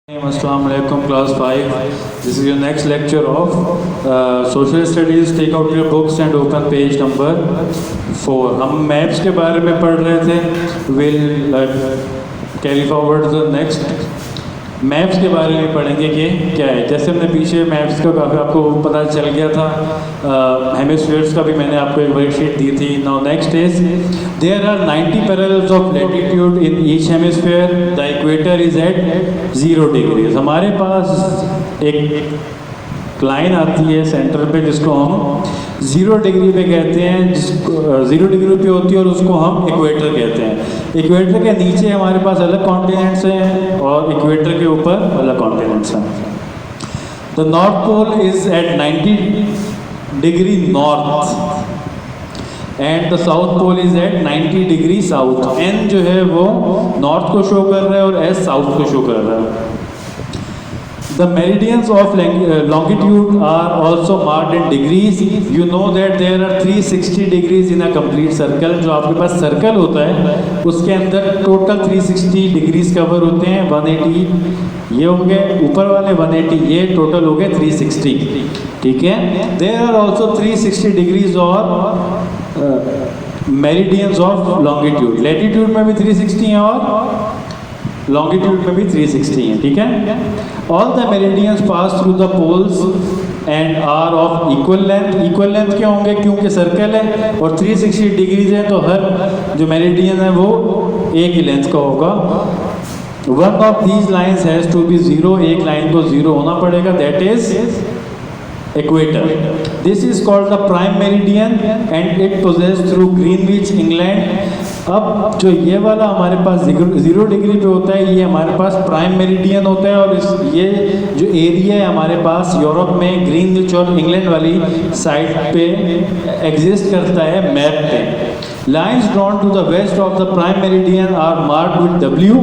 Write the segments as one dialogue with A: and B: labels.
A: Assalamu alaikum, class 5. This is your next lecture of social studies. Take out your books and open page number 4. हम maps के बारे में पढ़ रहे थे. We'll carry forward the next. Maps के बारे में पढ़ेंगे कि क्या है. जैसे हमने पीछे मैप्स का काफ़ी आपको पता चल गया था. हेमिस्फीयर्स का भी मैंने आपको एक वर्कशीट दी थी. Now next is there are 90 parallels of latitude in each hemisphere. The equator is at 0 degrees. हमारे पास एक लाइन आती है सेंटर पे जिसको हम 0 डिग्री पे कहते हैं, जिसको 0 डिग्री पे होती है और उसको हम इक्वेटर कहते हैं. इक्वेटर के नीचे हमारे पास अलग कॉन्टिनेंट्स हैं और इक्वेटर के ऊपर अलग कॉन्टिनेंट्स हैं. The north pole is at 90 degree north and the south pole is at 90 degree south. एन जो है वो नॉर्थ को शो कर रहा है और एस साउथ को शो कर रहा है. The meridians of longitude are also marked in degrees. You know that there are 360 degrees in a complete circle. जो आपके पास सर्कल होता है उसके अंदर टोटल 360 डिग्रीज कवर होते हैं. 180 ये हो गए ऊपर वाले, 180 ये टोटल हो गए 360. ठीक है. There are also 360 डिग्रीज और मेरिडियंस ऑफ लॉन्गिट्यूड. लैटिट्यूड में भी 360 हैं और लॉन्गिट्यूड में भी 360 है. ठीक है. All the meridians pass through the poles and are of equal length. Equal length क्यों होंगे? क्योंकि सर्कल है और 360 डिग्रीज है तो हर जो मेरिडियन है वो एक ही लेंथ का होगा. One of these lines has to be 0. एक लाइन को 0 होना पड़ेगा. That is equator. This is called the prime meridian and it passes through Greenwich England. अब जो ये वाला हमारे पास 0 डिग्री पे होता है ये हमारे पास प्राइम मेरिडियन होता है और ये जो एरिया है हमारे पास यूरोप में ग्रीनविच और इंग्लैंड वाली साइड पे एग्जिस्ट करता है मैप पे. Lines drawn to the west of the prime meridian are marked with W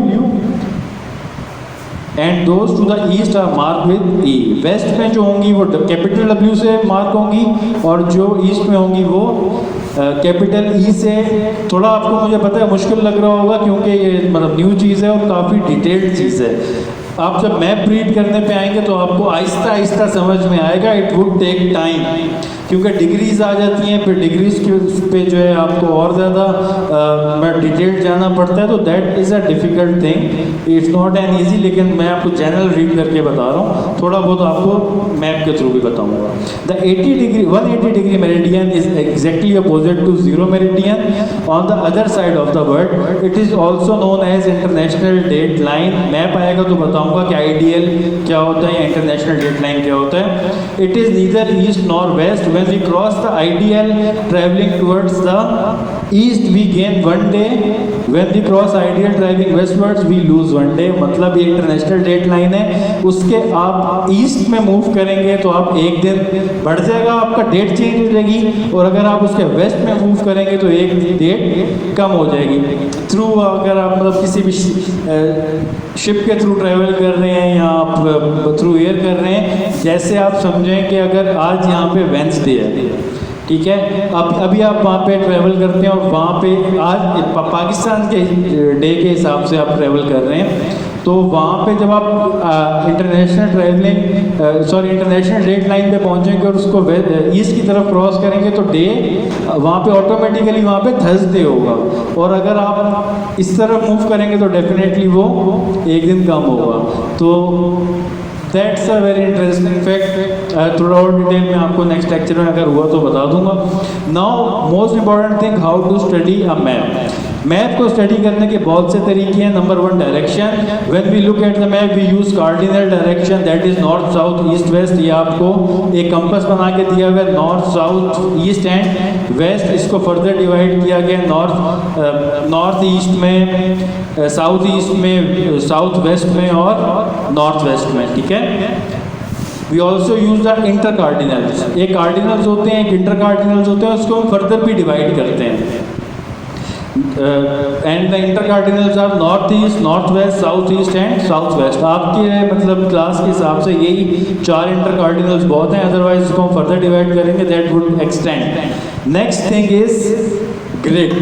A: and those to the east are mark with E. West में जो होंगी वो कैपिटल W से मार्क होंगी और जो ईस्ट में होंगी वो कैपिटल E से. थोड़ा आपको मुझे पता है मुश्किल लग रहा होगा क्योंकि ये मतलब न्यू चीज़ है और काफ़ी डिटेल्ड चीज़ है. आप जब मैप रीड करने पे आएंगे तो आपको आहिस्ता आहिस्ता समझ में आएगा. इट वुड टेक टाइम क्योंकि डिग्रीज आ जाती हैं. फिर डिग्रीज के पे जो है आपको और ज़्यादा डिटेल जाना पड़ता है. तो that is a difficult thing. It's not an easy. लेकिन मैं आपको जनरल रीड करके बता रहा हूँ. थोड़ा बहुत आपको मैप के थ्रू भी बताऊँगा. The 180 degree meridian is exactly opposite to 0 meridian on the other side of the world. It is also known as international date line. Map आएगा तो बताऊँगा कि आइडियल क्या होता है या इंटरनेशनल डेट लाइन क्या होता है. It is neither east nor west. When we cross the ideal traveling towards the east we gain 1 day. When we cross ideal traveling westwards we lose 1 day. मतलब ये international date line है. उसके आप east में move करेंगे तो आप एक दिन बढ़ जाएगा, आपका डेट चेंज हो जाएगी. और अगर आप उसके वेस्ट में मूव करेंगे तो एक डेट कम हो जाएगी. थ्रू अगर आप मतलब किसी भी शिप के थ्रू ट्रैवल कर रहे हैं या आप थ्रू एयर कर रहे हैं, जैसे आप समझें कि अगर आज यहाँ पे वेंसडे है, ठीक है, अब अभी आप वहाँ पे ट्रैवल करते हैं और वहाँ पे आज पाकिस्तान के डे के हिसाब से आप ट्रैवल कर रहे हैं. तो वहाँ पे जब आप इंटरनेशनल डेट लाइन पे पहुँचेंगे और उसको ईस्ट की तरफ क्रॉस करेंगे तो डे वहाँ पे ऑटोमेटिकली वहाँ पे थर्सडे होगा. और अगर आप इस तरफ मूव करेंगे तो डेफिनेटली वो एक दिन कम होगा. तो that's a very interesting fact. थोड़ा और डिटेल में आपको नेक्स्ट लेक्चर में अगर हुआ तो बता दूंगा. Now most important thing, how to study a map. Map को स्टडी करने के बहुत से तरीके हैं. Number 1 direction. When we look at the map we use cardinal direction, that is north south east west. ये आपको एक कंपास बना के दिया हुआ है. North south east and west. इसको फर्दर डिवाइड किया गया नॉर्थ ईस्ट में, साउथ ईस्ट में, साउथ वेस्ट में और नॉर्थ वेस्ट में. ठीक है. We also use the inter cardinals. एक कार्डिनल्स होते हैं, एक इंटर कार्डिनल्स होते हैं. उसको हम फर्दर भी डिवाइड करते हैं. And the inter cardinals are north east, north west, south east and south west. आपके मतलब क्लास के हिसाब से यही 4 इंटर कार्डिनल्स बहुत हैं. अदरवाइज इसको हम फर्दर डिवाइड करेंगे that would extend. Next thing is grid.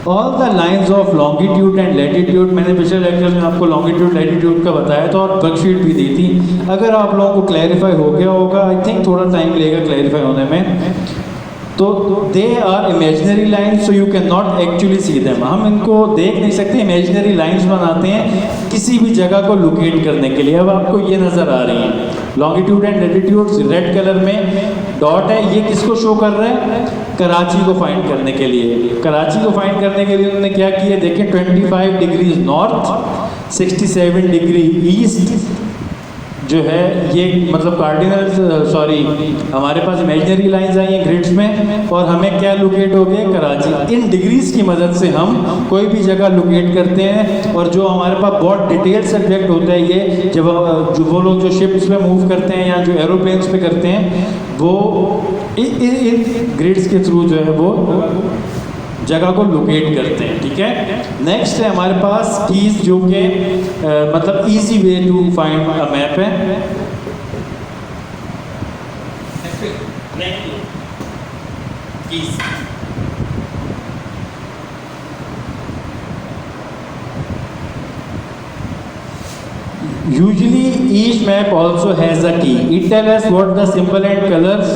A: All the lines of longitude and latitude, मैंने पिछले लेक्चर में आपको लॉन्गिट्यूड लैटिट्यूड का बताया था और वर्कशीट भी दी थी। अगर आप लोगों को क्लैरिफाई हो गया होगा, आई थिंक थोड़ा टाइम लगेगा क्लैरिफाई होने में, तो they are imaginary lines so you can not actually see them. हम इनको देख नहीं सकते, इमेजिनरी लाइन्स बनाते हैं किसी भी जगह को लोकेट करने के लिए। अब आपको ये नज़र आ रही हैं longitude and latitude red colour में डॉट है, ये किसको शो कर रहा है? कराची को फाइंड करने के लिए। कराची को फाइंड करने के लिए उन्होंने क्या किया, देखें 25 डिग्रीज नॉर्थ, 67 डिग्री ईस्ट जो है, ये मतलब कार्डिनल सॉरी हमारे पास इमेजिनरी लाइंस आई हैं ग्रिड्स में, और हमें क्या लोकेट हो गया? कराची। इन डिग्रीज की मदद से हम कोई भी जगह लोकेट करते हैं, और जो हमारे पास बहुत डिटेल सब्जेक्ट होता है ये, जब जो वो लोग जो शिप्स पे मूव करते हैं या जो एरोप्लेन्स पे करते हैं, वो इन ग्रिड्स के थ्रू जो है वो जगह को लोकेट करते हैं। ठीक है, नेक्स्ट है हमारे पास कीज, जो कि मतलब easy way to find a map है। Usually each map also has a key. It tells us what the symbol and colors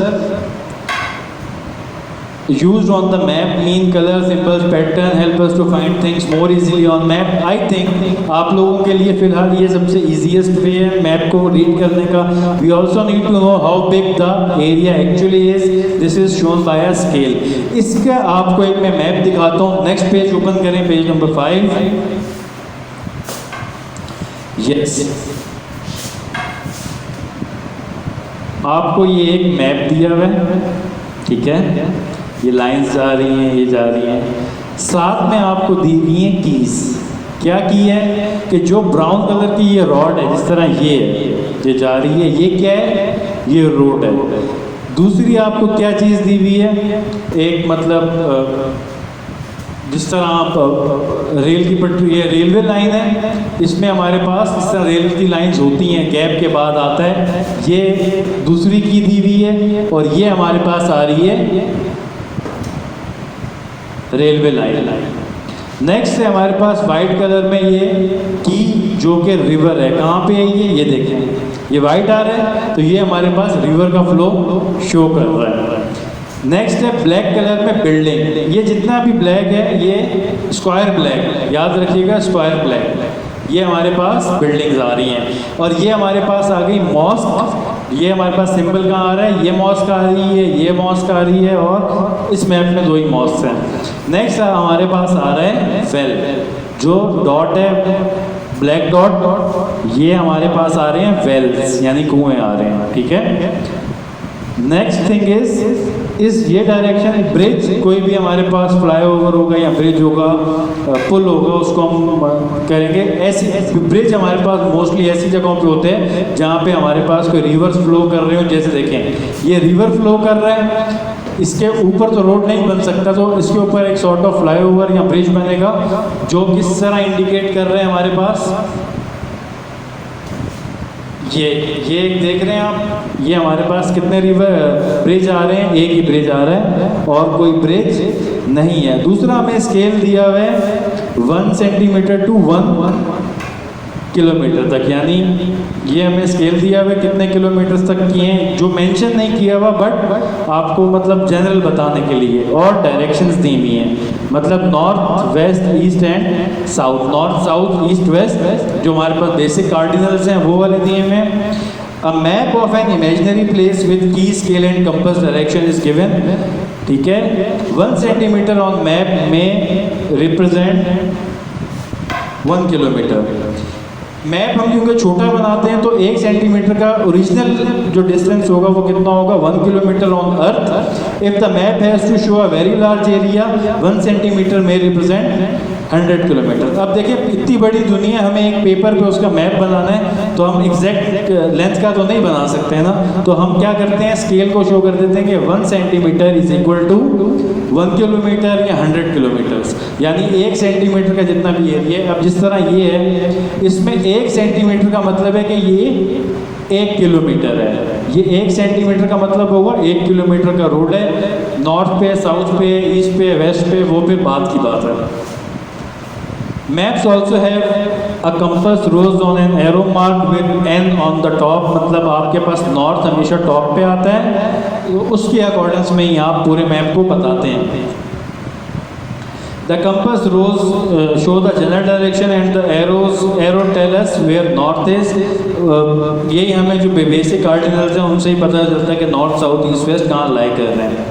A: used on the map mean. Color, symbols, pattern help us to find things more easily on map. I think आप लोगों के लिए फिलहाल ये सबसे easiest way है map को read करने का। We also need to know how big the area actually is. This is shown by a scale. इसका आपको एक मैं मैप दिखाता हूँ। नेक्स्ट पेज ओपन करें, पेज नंबर 5। यस, आपको ये एक मैप दिया हुआ है, ठीक है, ये लाइंस जा रही हैं, ये जा रही हैं, साथ में आपको दी हुई हैं कीज। क्या की है कि जो ब्राउन कलर की ये रॉड है, जिस तरह ये जा रही है, ये क्या है? ये रोड है। दूसरी आपको क्या चीज़ दी हुई है? एक मतलब जिस तरह आप रेल की पटरी, ये रेलवे लाइन है, इसमें हमारे पास इस तरह रेल की लाइंस होती हैं, गैप के बाद आता है, ये दूसरी की दी हुई है, और ये हमारे पास आ रही है रेलवे लाइन। नेक्स्ट है हमारे पास वाइट कलर में ये की, जो कि रिवर है। कहाँ पे है ये देखें, ये वाइट आ रहा है, तो ये हमारे पास रिवर का फ्लो शो कर रहा है। नेक्स्ट है ब्लैक कलर में बिल्डिंग। ये जितना भी ब्लैक है ये स्क्वायर ब्लैक, याद रखिएगा स्क्वायर ब्लैक। ये हमारे पास बिल्डिंग्स आ रही हैं, और ये हमारे पास आ गई मॉस्क। ये हमारे पास सिंबल कहाँ आ रहा है? ये मॉस्क आ रही है, ये मॉस्क आ रही है, और इस मैप में 2 ही मॉस्क हैं। नेक्स्ट हमारे पास आ रहा है वेल, जो डॉट है ब्लैक डॉट, ये हमारे पास आ रहे हैं वेल्स, यानी कुएं आ रहे हैं। ठीक है, नेक्स्ट थिंग इस ये डायरेक्शन ब्रिज, कोई भी हमारे पास फ्लाईओवर होगा या ब्रिज होगा, पुल होगा, उसको हम करेंगे। ऐसी ब्रिज हमारे पास मोस्टली ऐसी जगहों पे होते हैं जहाँ पे हमारे पास कोई रिवर्स फ्लो कर रहे हो। जैसे देखें ये रिवर फ्लो कर रहा है, इसके ऊपर तो रोड नहीं बन सकता, तो इसके ऊपर एक सॉर्ट ऑफ फ्लाईओवर या ब्रिज बनेगा, जो किस तरह इंडिकेट कर रहे हैं हमारे पास। ये एक देख रहे हैं आप, ये हमारे पास कितने रिवर ब्रिज आ रहे हैं? एक ही ब्रिज आ रहा है और कोई ब्रिज नहीं है। दूसरा हमें स्केल दिया हुआ है 1 सेंटीमीटर टू 1 किलोमीटर तक, यानी ये हमें स्केल दिया हुआ है कितने किलोमीटर तक किए हैं, जो मेंशन नहीं किया हुआ, बट आपको मतलब जनरल बताने के लिए। और डायरेक्शंस दी हुई हैं, मतलब north west east and south, north south east waste, जो हमारे पास बेसिक कार्डिनल्स हैं वो वाले दिए हुए हैं। A map of an imaginary place with key scale and compass direction is given. ठीक है, 1 सेंटीमीटर ऑन मैप में रिप्रेजेंट 1 किलोमीटर। मैप हम क्योंकि छोटा बनाते हैं, तो 1 सेंटीमीटर का ओरिजिनल जो डिस्टेंस होगा वो कितना होगा? 1 kilometre on earth. If the map has to show a very large area, 1 centimetre में रिप्रेजेंट 100 किलोमीटर। अब देखिए इतनी बड़ी दुनिया, हमें एक पेपर पे उसका मैप बनाना है, तो हम एग्जैक्ट लेंथ का तो नहीं बना सकते हैं ना, तो हम क्या करते हैं, स्केल को शो कर देते हैं कि 1 centimetre is equal to 1 kilometre या 100 किलोमीटर्स, यानी 1 सेंटीमीटर का जितना भी एरिया। अब जिस तरह ये है, इसमें 1 सेंटीमीटर का मतलब है कि ये 1 किलोमीटर है। ये 1 सेंटीमीटर का मतलब होगा 1 किलोमीटर का रोड है। नॉर्थ पे, साउथ पे, ईस्ट पे, वेस्ट पे, वो फिर बात की बात है। Maps also have a compass rose on an arrow mark with N on the top, मतलब आपके पास नॉर्थ हमेशा टॉप पे आता है, उसके अकॉर्डिंग्स में ही आप पूरे मैप को बताते हैं। The compass rows show the general direction and the arrow tell us where north is. यही हमें जो बेसिक कार्डिनल्स हैं उनसे ही पता चलता है कि नॉर्थ, साउथ, ईस्ट, वेस्ट कहाँ लाई कर रहे हैं।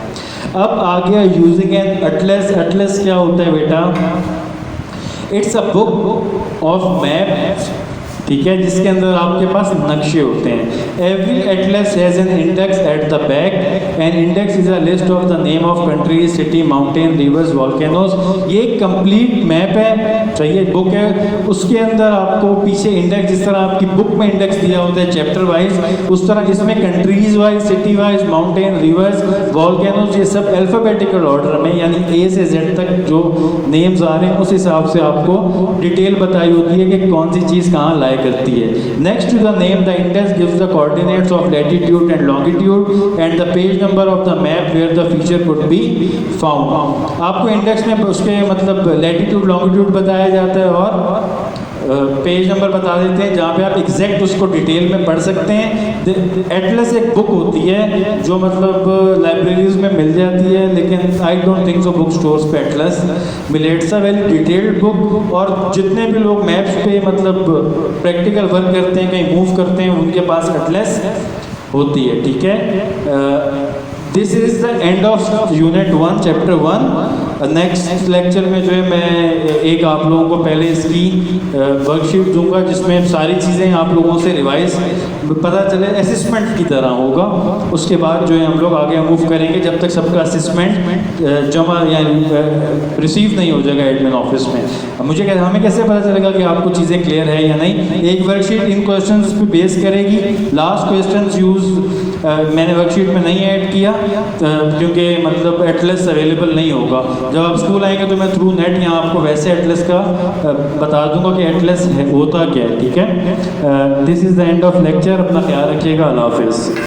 A: अब आ गया यूजिंग एन अटलस। अटलस क्या होता है बेटा? It's a book of map, ठीक है, जिसके अंदर आपके पास नक्शे होते हैं। Every Atlas has an index at the back and index is a list of the name of countries, city, mountain, reverse, volcanoes. ये एक कंप्लीट मैप है, चाहिए बुक है, उसके अंदर आपको पीछे इंडेक्स, जिस तरह आपकी बुक में इंडेक्स दिया होता है चैप्टर वाइज, उस तरह इसमें countries wise, city wise, mountain, reverse, volcanoes, ये सब अल्फ़ाबेटिकल ऑर्डर में, यानी ए से जेड तक जो नेम्स आ रहे हैं उस हिसाब से आपको डिटेल बताई होती है कि कौन सी चीज़ कहाँ लाई करती है। Next to the name the index gives the coordinates of latitude and longitude and the page number of the map where the feature could be found. आपको इंडेक्स में उसके मतलब लैटिट्यूड, लॉन्गिट्यूड बताया जाता है और पेज नंबर बता देते हैं जहाँ पे आप एग्जैक्ट उसको डिटेल में पढ़ सकते हैं। एटलस एक बुक होती है जो मतलब लाइब्रेरीज में मिल जाती है, लेकिन I don't think so book stores पे एटलस मिले। It's a very detailed book, और जितने भी लोग मैप्स पे मतलब प्रैक्टिकल वर्क करते हैं, कहीं मूव करते हैं, उनके पास एटलस होती है, ठीक है। This is the end of unit 1 chapter 1। Next lecture में जो है मैं एक आप लोगों को पहले इसकी वर्कशीट दूंगा जिसमें सारी चीज़ें आप लोगों से रिवाइज पता चले, असिस्मेंट की तरह होगा। उसके बाद जो है हम लोग आगे मूव करेंगे जब तक सबका असिस्मेंट जमा या रिसीव नहीं हो जाएगा एडमिन ऑफिस में। हमें कैसे पता चलेगा कि आपको चीज़ें क्लियर है या नहीं? एक वर्कशीट इन क्वेश्चंस पे बेस करेगी। लास्ट क्वेश्चंस मैंने वर्कशीट में नहीं ऐड किया क्योंकि मतलब एटलस अवेलेबल नहीं होगा। जब आप स्कूल आएंगे तो मैं थ्रू नेट यहाँ आपको वैसे एटलस का बता दूंगा कि एटलस होता क्या है, ठीक है। This is the end of lecture. अपना ख्याल रखिएगा। अल्लाह हाफिज़।